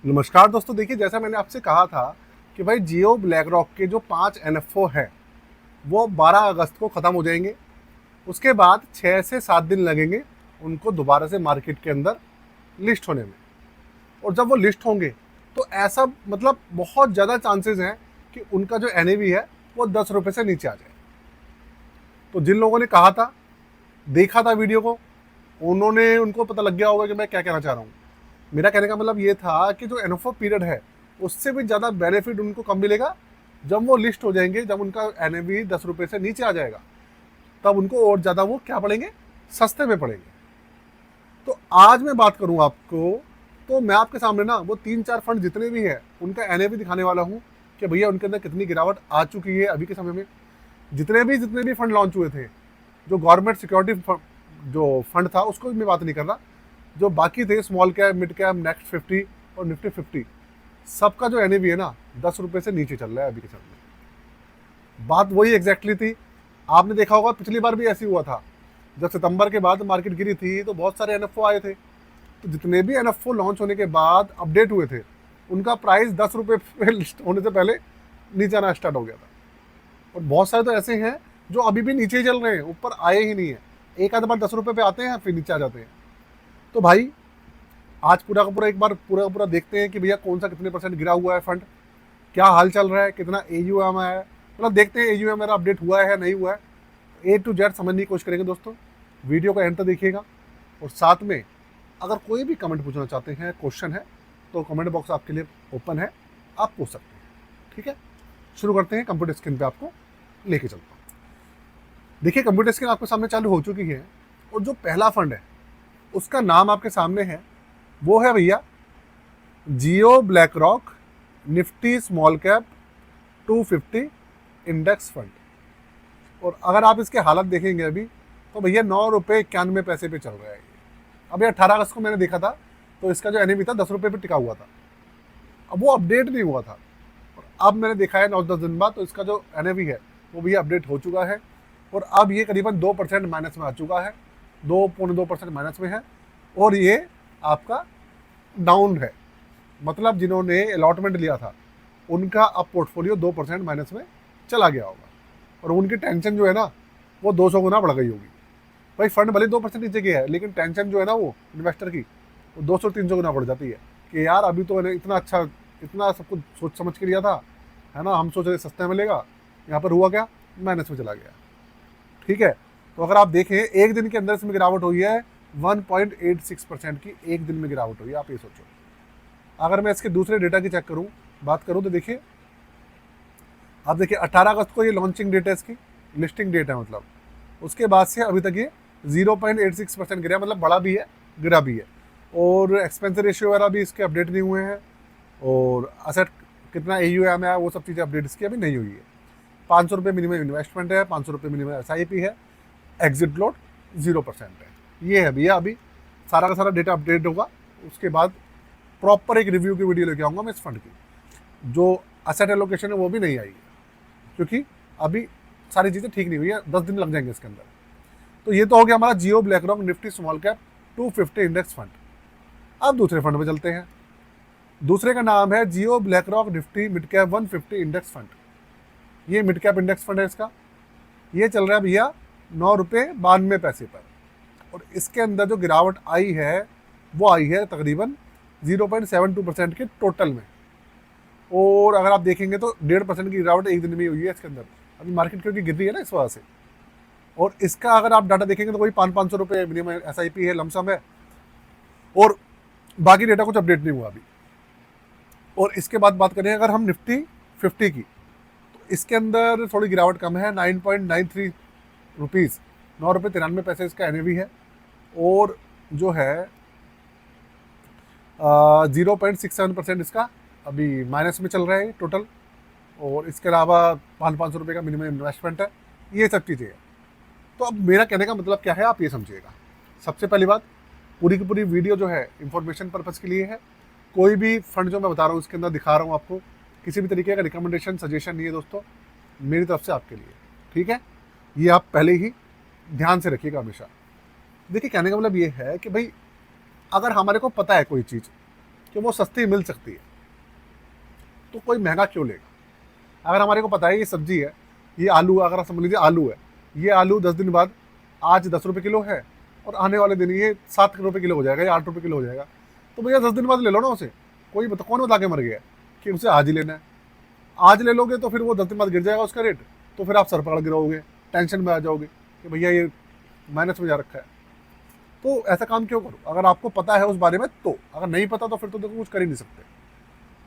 नमस्कार दोस्तों, देखिए जैसा मैंने आपसे कहा था कि भाई जियो ब्लैक रॉक के जो 5 एनएफओ हैं वो 12 अगस्त को ख़त्म हो जाएंगे। उसके बाद 6 से 7 दिन लगेंगे उनको दोबारा से मार्केट के अंदर लिस्ट होने में। और जब वो लिस्ट होंगे तो ऐसा मतलब बहुत ज़्यादा चांसेस हैं कि उनका जो एनएवी है वो 10 रुपये से नीचे आ जाए। तो जिन लोगों ने कहा था, देखा था वीडियो को, उन्होंने उनको पता लग गया होगा कि मैं क्या कहना चाह रहा हूँ। मेरा कहने का मतलब ये था कि जो एनएफओ पीरियड है उससे भी ज़्यादा बेनिफिट उनको कम मिलेगा जब वो लिस्ट हो जाएंगे, जब उनका एनएवी 10 रुपये से नीचे आ जाएगा, तब उनको और ज़्यादा वो क्या पड़ेंगे, सस्ते में पड़ेंगे। तो आज मैं बात करूँ आपको, तो मैं आपके सामने ना वो 3-4 फंड जितने भी हैं उनका एनएवी दिखाने वाला हूँ कि भैया उनके अंदर कितनी गिरावट आ चुकी है अभी के समय में। जितने भी फंड लॉन्च हुए थे, जो गवर्नमेंट सिक्योरिटी जो फंड था उसको मैं बात नहीं कर रहा, जो बाकी थे small cap, mid cap, next 50 और निफ्टी 50, सबका जो एनएवी है ना 10 रुपये से नीचे चल रहा है अभी के समय में। बात वही एग्जैक्टली थी। आपने देखा होगा पिछली बार भी ऐसी हुआ था, जब सितंबर के बाद मार्केट गिरी थी तो बहुत सारे एनएफओ आए थे। तो जितने भी एनएफओ लॉन्च होने के बाद अपडेट हुए थे उनका प्राइस 10 रुपये पे लिस्ट होने से पहले नीचे आना स्टार्ट हो गया था। और बहुत सारे तो ऐसे हैं जो अभी भी नीचे ही चल रहे हैं, ऊपर आए ही नहीं है। एक आध बार 10 रुपये पे आते हैं फिर नीचे आ जाते हैं। तो भाई आज पूरा का पूरा एक बार पूरा का पूरा देखते हैं कि भैया कौन सा कितने परसेंट गिरा हुआ है फंड, क्या हाल चल रहा है, कितना एयूएम है, मतलब देखते हैं एयूएम मेरा अपडेट हुआ है नहीं हुआ है। ए टू जेड समझने की कोशिश करेंगे दोस्तों। वीडियो का एंड तक देखिएगा। और साथ में अगर कोई भी कमेंट पूछना चाहते हैं, क्वेश्चन है, तो कमेंट बॉक्स आपके लिए ओपन है, आप पूछ सकते हैं। ठीक है, शुरू करते हैं। कंप्यूटर स्क्रीन पे आपको लेके चलता हूँ। देखिए कंप्यूटर स्क्रीन आपके सामने चालू हो चुकी है और जो पहला फंड है उसका नाम आपके सामने है, वो है भैया Jio BlackRock Nifty small cap 250 index fund. और अगर आप इसके हालत देखेंगे अभी, तो भैया 9 रुपये 91 पैसे पे चल रहा है ये। अभी 18 अगस्त को मैंने देखा था तो इसका जो एनएवी था 10 रुपये पे टिका हुआ था। अब वो अपडेट नहीं हुआ था और अब मैंने देखा है 9-10 दिन बाद, तो इसका जो एनएवी है वो भी अपडेट हो चुका है। और अब ये करीबन 2% माइनस में आ चुका है, 2.2% माइनस में है। और ये आपका डाउन है, मतलब जिन्होंने अलॉटमेंट लिया था उनका अब पोर्टफोलियो 2% माइनस में चला गया होगा। और उनकी टेंशन जो है ना वो 200 गुना बढ़ गई होगी। भाई फंड भले 2% नीचे गया है, लेकिन टेंशन जो है ना वो इन्वेस्टर की, वो 200-300 गुना बढ़ जाती है कि यार अभी तो मैंने इतना अच्छा, इतना सब कुछ सोच समझ के लिया था, है ना, हम सोच रहे सस्ते मिलेगा, यहाँ पर हुआ क्या, माइनस में चला गया। ठीक है, तो अगर आप देखें एक दिन के अंदर इसमें गिरावट हुई है 1.86% की, एक दिन में गिरावट हुई है। आप ये सोचो। अगर मैं इसके दूसरे डेटा की चेक करूं, बात करूं, तो देखिए आप देखिए 18 अगस्त को ये लॉन्चिंग डेट है, इसकी लिस्टिंग डेट है, मतलब उसके बाद से अभी तक ये 0.86% गिरा, मतलब बढ़ा भी है गिरा भी है। और एक्सपेंस रेशियो वगैरह भी इसके अपडेट नहीं हुए हैं। और असेट कितना एयूएम है वो सब चीज़ें अपडेट इसकी अभी नहीं हुई है। 500 रुपये मिनिमम इन्वेस्टमेंट है, 500 रुपये मिनिमम एसआईपी है, एग्जिट लोड 0% है। ये है भैया, अभी सारा का सारा डेटा अपडेट होगा, उसके बाद प्रॉपर एक रिव्यू की वीडियो लेके आऊँगा मैं इस फंड की। जो असेट एलोकेशन है वो भी नहीं आई है, क्योंकि अभी सारी चीज़ें ठीक नहीं हुई है, 10 दिन लग जाएंगे इसके अंदर। तो ये तो हो गया हमारा Jio BlackRock Nifty small cap 250 index fund. अब दूसरे फंड पे चलते हैं। दूसरे का नाम है Jio BlackRock Nifty mid cap 150 index fund. ये मिड कैप इंडेक्स फंड है इसका। ये चल रहा है भैया 9 रुपये 92 पैसे पर। और इसके अंदर जो गिरावट आई है वो आई है तकरीबन 0.72% के टोटल में। और अगर आप देखेंगे तो 1.5% की गिरावट एक दिन में हुई है इसके अंदर। अभी मार्केट क्योंकि गिर रही है ना इस वजह से। और इसका अगर आप डाटा देखेंगे तो कोई 500 रुपये मिनिमम एसआईपी है, लमसम है, और बाकी डेटा कुछ अपडेट नहीं हुआ अभी। और इसके बाद बात करें अगर हम निफ्टी 50 की, तो इसके अंदर थोड़ी गिरावट कम है, 9.93 रुपीज़, 9 रुपये 93 पैसे इसका एनएवी है। और जो है 0.67% इसका अभी माइनस में चल रहा है टोटल। और इसके अलावा 500 रुपये का मिनिमम इन्वेस्टमेंट है। ये सब चीज़ें हैं। तो अब मेरा कहने का मतलब क्या है, आप ये समझिएगा। सबसे पहली बात, पूरी की पूरी वीडियो जो है इंफॉर्मेशन पर्पज़ के लिए है। कोई भी फंड जो मैं बता रहा हूँ इसके अंदर दिखा रहा हूँ आपको, किसी भी तरीके का रिकमेंडेशन सजेशन नहीं है दोस्तों, मेरी तरफ से आपके लिए। ठीक है, ये आप पहले ही ध्यान से रखिएगा हमेशा। देखिए कहने का मतलब ये है कि भाई अगर हमारे को पता है कोई चीज़, कि वो सस्ती मिल सकती है, तो कोई महंगा क्यों लेगा। अगर हमारे को पता है ये सब्जी है, ये आलू, अगर आप समझ लीजिए आलू है, ये आलू 10 दिन बाद आज 10 रुपये किलो है और आने वाले दिन ये 7 रुपये किलो हो जाएगा या 8 रुपये किलो हो जाएगा, तो भैया 10 दिन बाद ले लो ना उसे। कोई कौन बता के मर गया कि उसे आज ही लेना है। आज ले लोगे तो फिर वो 10 दिन बाद गिर जाएगा उसका रेट, तो फिर आप सर पकड़ गिरोगे, टेंशन में आ जाओगे कि भैया ये माइनस में जा रखा है। तो ऐसा काम क्यों करो अगर आपको पता है उस बारे में, तो अगर नहीं पता तो फिर तो देखो कुछ कर ही नहीं सकते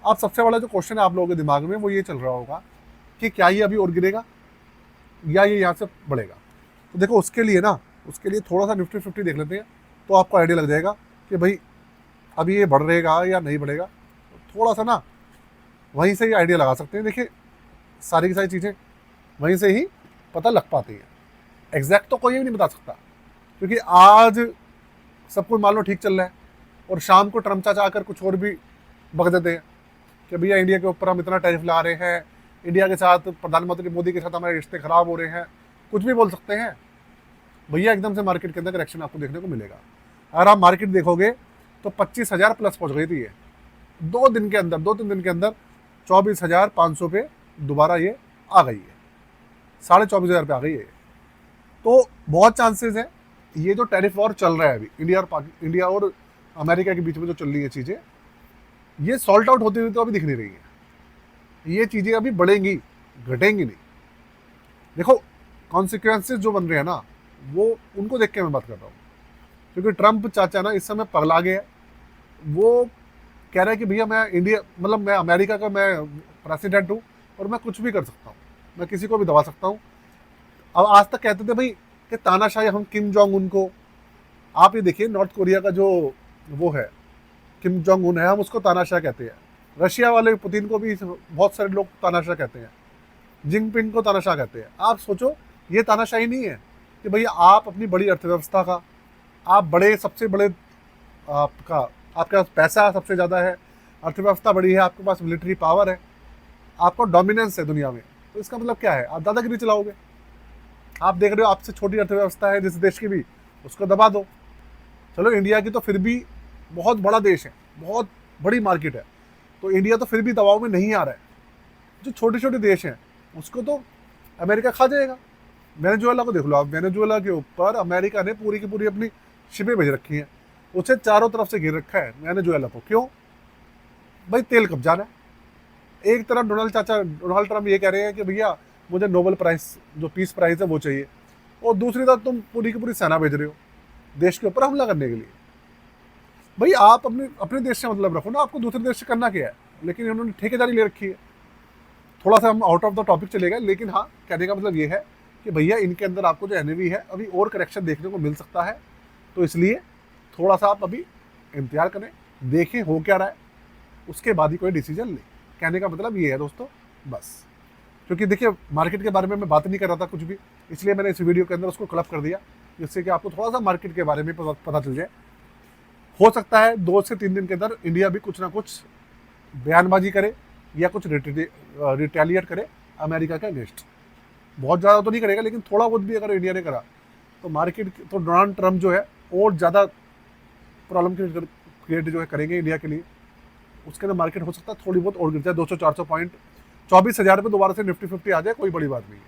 आप। सबसे बड़ा जो क्वेश्चन है आप लोगों के दिमाग में वो ये चल रहा होगा कि क्या ये अभी और गिरेगा या ये यहाँ से बढ़ेगा। तो देखो उसके लिए थोड़ा सा निफ्टी 50 देख लेते हैं, तो आपको आइडिया लग जाएगा कि भाई अभी ये बढ़ रहेगा या नहीं बढ़ेगा। तो थोड़ा सा ना वहीं से ही आइडिया लगा सकते हैं। देखिए सारी की सारी चीज़ें वहीं से ही पता लग पाती हैं, एग्जैक्ट तो कोई भी नहीं बता सकता, क्योंकि आज सब कुछ मान लो ठीक चल रहा है और शाम को ट्रम्प चाचा आकर कुछ और भी बक देते हैं कि भैया इंडिया के ऊपर हम इतना टैरिफ ला रहे हैं, इंडिया के साथ प्रधानमंत्री मोदी के साथ हमारे रिश्ते खराब हो रहे हैं, कुछ भी बोल सकते हैं। भैया एकदम से मार्केट के अंदर करेक्शन आपको देखने को मिलेगा। अगर आप मार्केट देखोगे तो 25,000 प्लस पहुंच गई थी ये 2 दिन के अंदर, 2-3 दिन के अंदर 24,500 पे दोबारा ये आ गई है, 24,500 पे आ गई है। तो बहुत चांसेस है ये जो टैरिफ वॉर चल रहा है अभी इंडिया और अमेरिका के बीच में जो चल रही है चीज़ें, ये सॉल्ट आउट होती हुई तो अभी दिख नहीं रही है। ये चीज़ें अभी बढ़ेंगी, घटेंगी नहीं। देखो कॉन्सिक्वेंसेस जो बन रहे हैं ना, वो उनको देख के मैं बात कर रहा हूँ, क्योंकि ट्रम्प चाचा ना इस समय पगला गया है। वो कह रहा है कि भैया मैं अमेरिका का मैं प्रेसिडेंट हूँ और मैं कुछ भी कर सकता हूँ, मैं किसी को भी दबा सकता हूँ। अब आज तक कहते थे भाई कि तानाशाही हम किम जोंग उन को, आप ये देखिए नॉर्थ कोरिया का जो वो है किम जोंग उन है, हम उसको तानाशाह कहते हैं। रशिया वाले पुतिन को भी बहुत सारे लोग तानाशाह कहते हैं, जिनपिंग को तानाशाह कहते हैं। आप सोचो ये तानाशाही नहीं है कि भैया आप अपनी बड़ी अर्थव्यवस्था का, आप बड़े सबसे बड़े आपके पास पैसा सबसे ज़्यादा है, अर्थव्यवस्था बड़ी है, आपके पास मिलिट्री पावर है, आपको डोमिनेंस है दुनिया में, तो इसका मतलब क्या है, आप दादागिरी चलाओगे। आप देख रहे हो आपसे छोटी अर्थव्यवस्था है जिस देश की भी, उसको दबा दो। चलो इंडिया की तो फिर भी बहुत बड़ा देश है, बहुत बड़ी मार्केट है, तो इंडिया तो फिर भी दबाव में नहीं आ रहा है। जो छोटे छोटे देश हैं उसको तो अमेरिका खा जाएगा। वेनेजुएला को देख लो आप, वेनेजुएला के ऊपर अमेरिका ने पूरी की पूरी अपनी शिपें भेज रखी हैं, उसे चारों तरफ से घेर रखा है वेनेजुएला को। क्यों भाई, तेल कब जाना है। एक तरफ डोनाल्ड ट्रम्प ये कह रहे हैं कि भैया मुझे नोबेल प्राइज जो पीस प्राइज है वो चाहिए, और दूसरी तरफ तुम पूरी की पूरी सेना भेज रहे हो देश के ऊपर हमला करने के लिए। भाई आप अपने देश से मतलब रखो ना, आपको दूसरे देश से करना क्या है। लेकिन इन्होंने ठेकेदारी ले रखी है। थोड़ा सा हम आउट ऑफ द टॉपिक चलेगा, लेकिन हाँ कहने का मतलब ये है कि भैया इनके अंदर आपको जो एनएवी है अभी और करेक्शन देखने को मिल सकता है। तो इसलिए थोड़ा सा आप अभी इंतजार करें, देखें हो क्या रहा है, उसके बाद ही कोई डिसीजन लें। कहने का मतलब ये है दोस्तों, बस। क्योंकि देखिए मार्केट के बारे में मैं बात नहीं कर रहा था कुछ भी, इसलिए मैंने इस वीडियो के अंदर उसको क्लब कर दिया, जिससे कि आपको थोड़ा सा मार्केट के बारे में पता चल जाए। हो सकता है 2 से 3 दिन के अंदर इंडिया भी कुछ ना कुछ बयानबाजी करे या कुछ रिटेलिएट करे अमेरिका के अगेंस्ट। बहुत ज़्यादा तो नहीं करेगा, लेकिन थोड़ा बहुत भी अगर इंडिया ने करा तो मार्केट तो डोनाल्ड ट्रम्प जो है और ज़्यादा प्रॉब्लम क्रिएट जो है करेंगे इंडिया के लिए। उसके अंदर मार्केट हो सकता है थोड़ी बहुत और गिर जाए, 200-400 पॉइंट, 24,000 पे दोबारा से निफ्टी 50 आ जाए, कोई बड़ी बात नहीं है।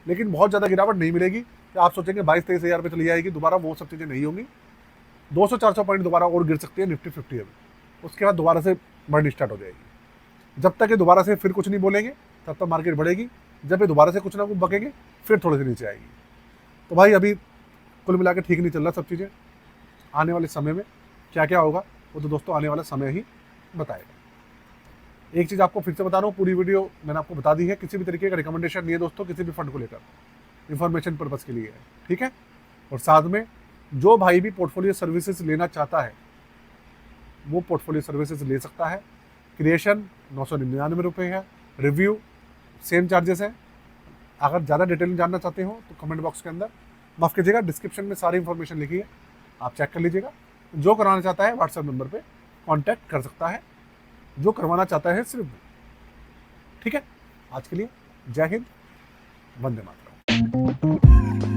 लेकिन बहुत ज़्यादा गिरावट नहीं मिलेगी कि आप सोचेंगे 22-23,000 पे चली जाएगी दोबारा, वो सब चीज़ें नहीं होंगी। 200-400 पॉइंट दोबारा और गिर सकती है निफ्टी 50 अभी, उसके बाद दोबारा से बढ़नी स्टार्ट हो जाएगी। जब तक ये दोबारा से फिर कुछ नहीं बोलेंगे तब तक मार्केट बढ़ेगी, जब ये दोबारा से कुछ ना कुछ बकेंगे फिर थोड़े से नीचे आएगी। तो भाई अभी कुल मिला के ठीक नहीं चल रहा सब चीज़ें। आने वाले समय में क्या क्या होगा वो तो दोस्तों आने वाला समय ही बताएगा। एक चीज़ आपको फिर से बता रहा हूँ, पूरी वीडियो मैंने आपको बता दी है, किसी भी तरीके का रिकमेंडेशन नहीं है दोस्तों, किसी भी फंड को लेकर, इन्फॉर्मेशन पर्पज़ के लिए है, ठीक है। और साथ में जो भाई भी पोर्टफोलियो सर्विसेज लेना चाहता है वो पोर्टफोलियो सर्विसेज ले सकता है। क्रिएशन 999 रुपये है, रिव्यू सेम चार्जेस है। अगर ज़्यादा डिटेल में जानना चाहते हो तो कमेंट बॉक्स के अंदर, माफ़ कीजिएगा डिस्क्रिप्शन में सारी इन्फॉर्मेशन लिखी है, आप चेक कर लीजिएगा। जो कराना चाहता है व्हाट्सएप नंबर पे कांटेक्ट कर सकता है, जो करवाना चाहता है सिर्फ, ठीक है। आज के लिए जय हिंद, वंदे मातरम।